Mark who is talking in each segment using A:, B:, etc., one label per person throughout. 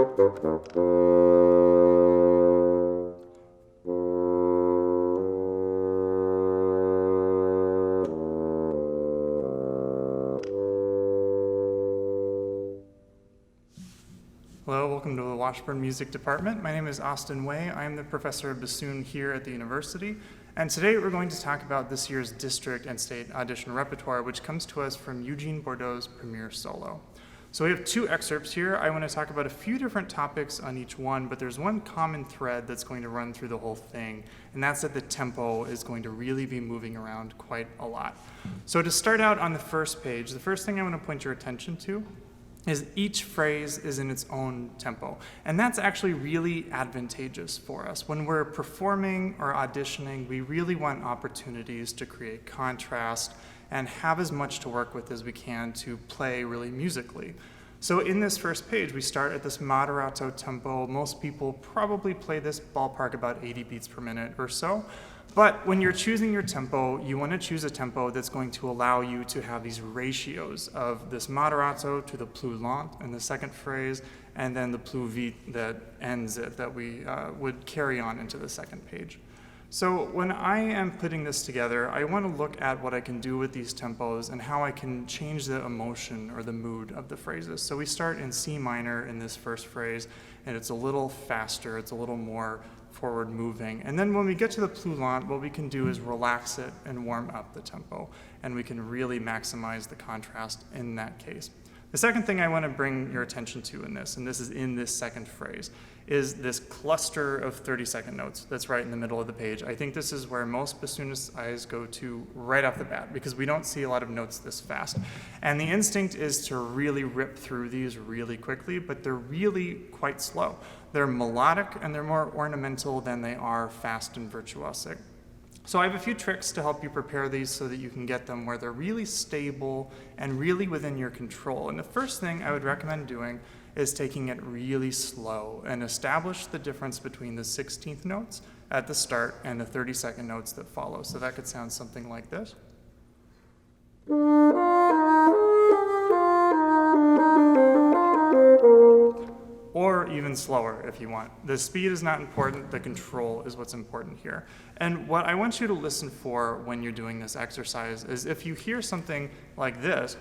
A: Hello, welcome to the Washburn Music Department. My name is Austin Way. I am the professor of bassoon here at the university. And today we're going to talk about this year's district and state audition repertoire, which comes to us from Eugene Bourdeau's Premier Solo. So we have two excerpts here. I want to talk about a few different topics on each one, but there's one common thread that's going to run through the whole thing, and that's that the tempo is going to really be moving around quite a lot. So to start out on the first page, the first thing I want to point your attention to is each phrase is in its own tempo. And that's actually really advantageous for us. When we're performing or auditioning, we really want opportunities to create contrast and have as much to work with as we can to play really musically. So in this first page, we start at this moderato tempo. Most people probably play this ballpark about 80 beats per minute or so. But when you're choosing your tempo, you want to choose a tempo that's going to allow you to have these ratios of this moderato to the plus lent in the second phrase, and then the plus vite that ends it, that we would carry on into the second page. So when I am putting this together, I want to look at what I can do with these tempos and how I can change the emotion or the mood of the phrases. So we start in C minor in this first phrase, and it's a little faster, it's a little more forward moving. And then when we get to the plus lent, what we can do is relax it and warm up the tempo, and we can really maximize the contrast in that case. The second thing I want to bring your attention to in this, and this is in this second phrase, is this cluster of 30-second notes that's right in the middle of the page. I think this is where most bassoonists' eyes go to right off the bat, because we don't see a lot of notes this fast. And the instinct is to really rip through these really quickly, but they're really quite slow. They're melodic and they're more ornamental than they are fast and virtuosic. So I have a few tricks to help you prepare these so that you can get them where they're really stable and really within your control. And the first thing I would recommend doing is taking it really slow and establish the difference between the 16th notes at the start and the 30-second notes that follow. So that could sound something like this. Or even slower if you want. The speed is not important, the control is what's important here. And what I want you to listen for when you're doing this exercise is if you hear something like this,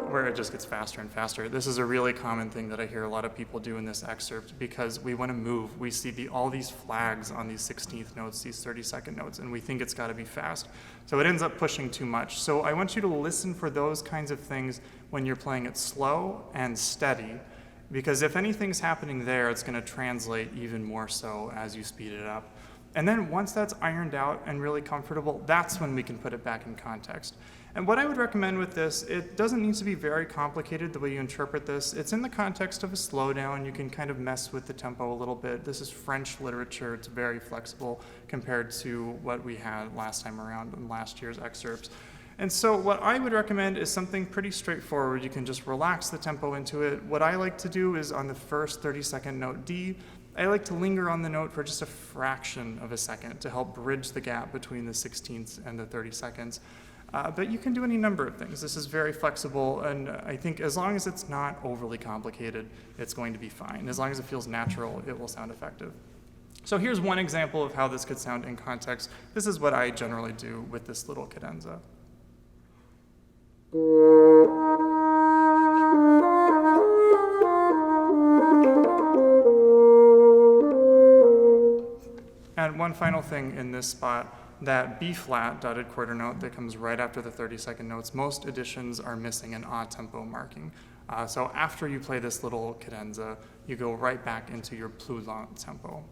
A: where it just gets faster and faster. This is a really common thing that I hear a lot of people do in this excerpt because we want to move. We see all these flags on these 16th notes, these 30-second notes, and we think it's got to be fast. So it ends up pushing too much. So I want you to listen for those kinds of things when you're playing it slow and steady, because if anything's happening there, it's going to translate even more so as you speed it up. And then once that's ironed out and really comfortable, that's when we can put it back in context. And what I would recommend with this, it doesn't need to be very complicated the way you interpret this. It's in the context of a slowdown. You can kind of mess with the tempo a little bit. This is French literature. It's very flexible compared to what we had last time around in last year's excerpts. And so what I would recommend is something pretty straightforward. You can just relax the tempo into it. What I like to do is on the first 30-second note D, I like to linger on the note for just a fraction of a second to help bridge the gap between the 16ths and the 30 seconds. But you can do any number of things. This is very flexible, and I think as long as it's not overly complicated, it's going to be fine. As long as it feels natural, it will sound effective. So here's one example of how this could sound in context. This is what I generally do with this little cadenza. And one final thing in this spot, that B flat dotted quarter note that comes right after the 30-second notes, most editions are missing an a tempo marking. So after you play this little cadenza, you go right back into your plus lent tempo.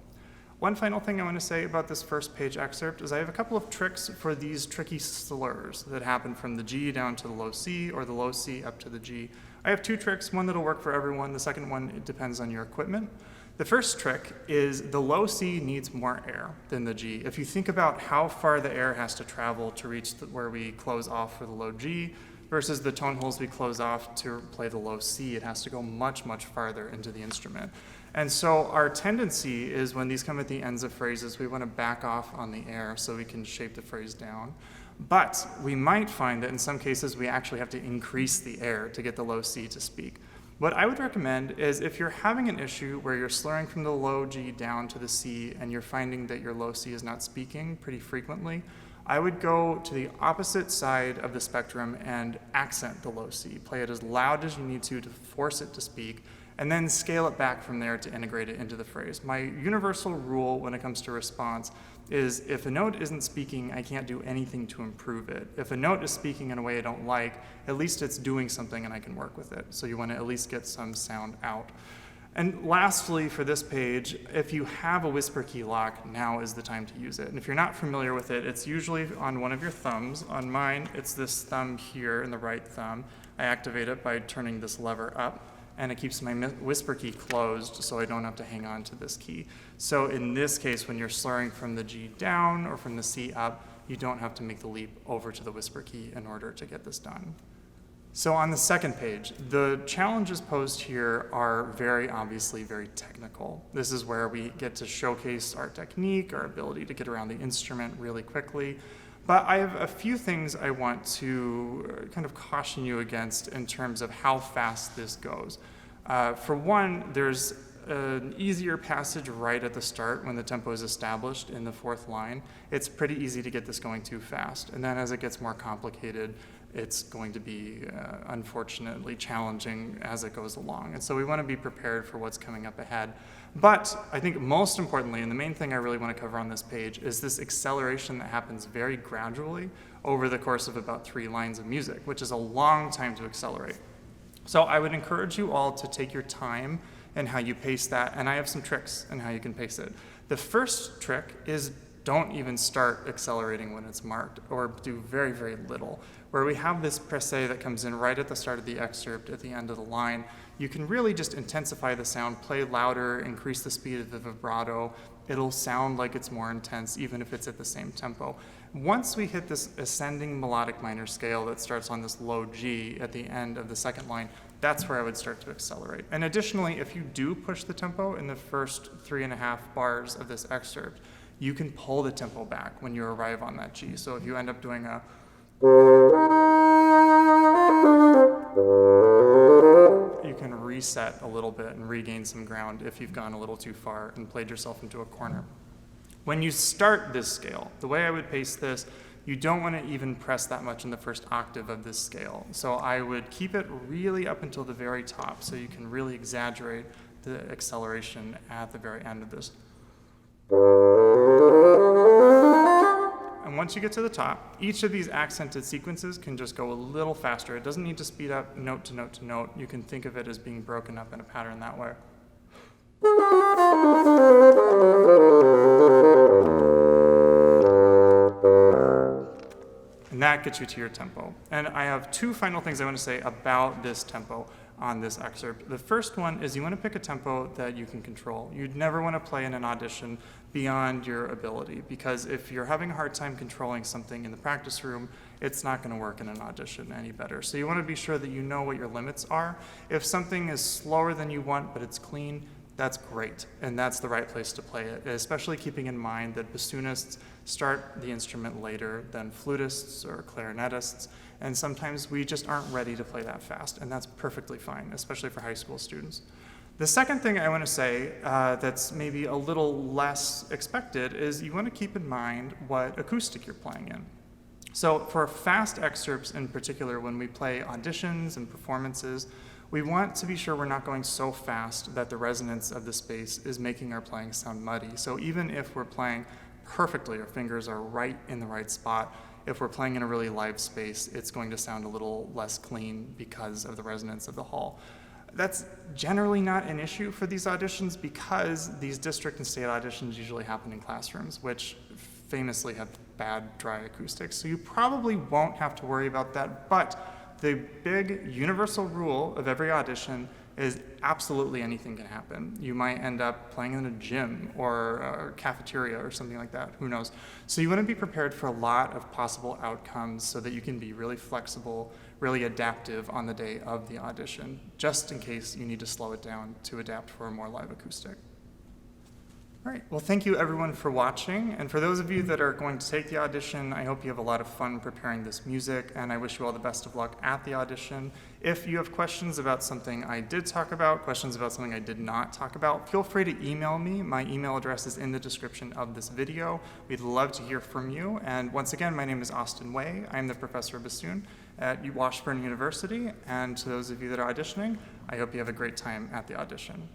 A: One final thing I want to say about this first page excerpt is I have a couple of tricks for these tricky slurs that happen from the G down to the low C or the low C up to the G. I have two tricks, one that'll work for everyone. The second one, it depends on your equipment. The first trick is the low C needs more air than the G. If you think about how far the air has to travel to reach where we close off for the low G versus the tone holes we close off to play the low C, it has to go much, much farther into the instrument. And so our tendency is when these come at the ends of phrases, we want to back off on the air so we can shape the phrase down. But we might find that in some cases we actually have to increase the air to get the low C to speak. What I would recommend is if you're having an issue where you're slurring from the low G down to the C and you're finding that your low C is not speaking pretty frequently, I would go to the opposite side of the spectrum and accent the low C. Play it as loud as you need to force it to speak, and then scale it back from there to integrate it into the phrase. My universal rule when it comes to response is if a note isn't speaking, I can't do anything to improve it. If a note is speaking in a way I don't like, at least it's doing something and I can work with it. So you want to at least get some sound out. And lastly, for this page, if you have a whisper key lock, now is the time to use it. And if you're not familiar with it, it's usually on one of your thumbs. On mine, it's this thumb here in the right thumb. I activate it by turning this lever up, and it keeps my whisper key closed so I don't have to hang on to this key. So in this case, when you're slurring from the G down or from the C up, you don't have to make the leap over to the whisper key in order to get this done. So on the second page, the challenges posed here are very obviously very technical. This is where we get to showcase our technique, our ability to get around the instrument really quickly. But I have a few things I want to kind of caution you against in terms of how fast this goes. For one, there's an easier passage right at the start when the tempo is established in the fourth line. It's pretty easy to get this going too fast. And then as it gets more complicated, it's going to be unfortunately challenging as it goes along. And so we want to be prepared for what's coming up ahead. But I think most importantly, and the main thing I really want to cover on this page, is this acceleration that happens very gradually over the course of about 3 lines of music, which is a long time to accelerate. So I would encourage you all to take your time in how you pace that, and I have some tricks in how you can pace it. The first trick is don't even start accelerating when it's marked, or do very, very little. Where we have this pressé that comes in right at the start of the excerpt at the end of the line, you can really just intensify the sound, play louder, increase the speed of the vibrato. It'll sound like it's more intense even if it's at the same tempo. Once we hit this ascending melodic minor scale that starts on this low G at the end of the second line, that's where I would start to accelerate. And additionally, if you do push the tempo in the first 3.5 bars of this excerpt, you can pull the tempo back when you arrive on that G. So if you end up doing a you can reset a little bit and regain some ground if you've gone a little too far and played yourself into a corner. When you start this scale, the way I would pace this, you don't want to even press that much in the first octave of this scale. So I would keep it really up until the very top so you can really exaggerate the acceleration at the very end of this. And once you get to the top, each of these accented sequences can just go a little faster. It doesn't need to speed up note to note to note. You can think of it as being broken up in a pattern that way. And that gets you to your tempo. And I have 2 final things I want to say about this tempo on this excerpt. The first one is you want to pick a tempo that you can control. You'd never want to play in an audition beyond your ability, because if you're having a hard time controlling something in the practice room, it's not going to work in an audition any better. So you want to be sure that you know what your limits are. If something is slower than you want, but it's clean, that's great, and that's the right place to play it, especially keeping in mind that bassoonists start the instrument later than flutists or clarinetists, and sometimes we just aren't ready to play that fast, and that's perfectly fine, especially for high school students. The second thing I want to say that's maybe a little less expected is you want to keep in mind what acoustic you're playing in. So for fast excerpts in particular, when we play auditions and performances, we want to be sure we're not going so fast that the resonance of the space is making our playing sound muddy. So even if we're playing perfectly, our fingers are right in the right spot, if we're playing in a really live space, it's going to sound a little less clean because of the resonance of the hall. That's generally not an issue for these auditions because these district and state auditions usually happen in classrooms, which famously have bad dry acoustics. So you probably won't have to worry about that, but the big universal rule of every audition is absolutely anything can happen. You might end up playing in a gym or a cafeteria or something like that, who knows. So you want to be prepared for a lot of possible outcomes so that you can be really flexible, really adaptive on the day of the audition, just in case you need to slow it down to adapt for a more live acoustic. All right, well, thank you everyone for watching. And for those of you that are going to take the audition, I hope you have a lot of fun preparing this music, and I wish you all the best of luck at the audition. If you have questions about something I did talk about, questions about something I did not talk about, feel free to email me. My email address is in the description of this video. We'd love to hear from you. And once again, my name is Austin Way. I'm the professor of bassoon at Washburn University. And to those of you that are auditioning, I hope you have a great time at the audition.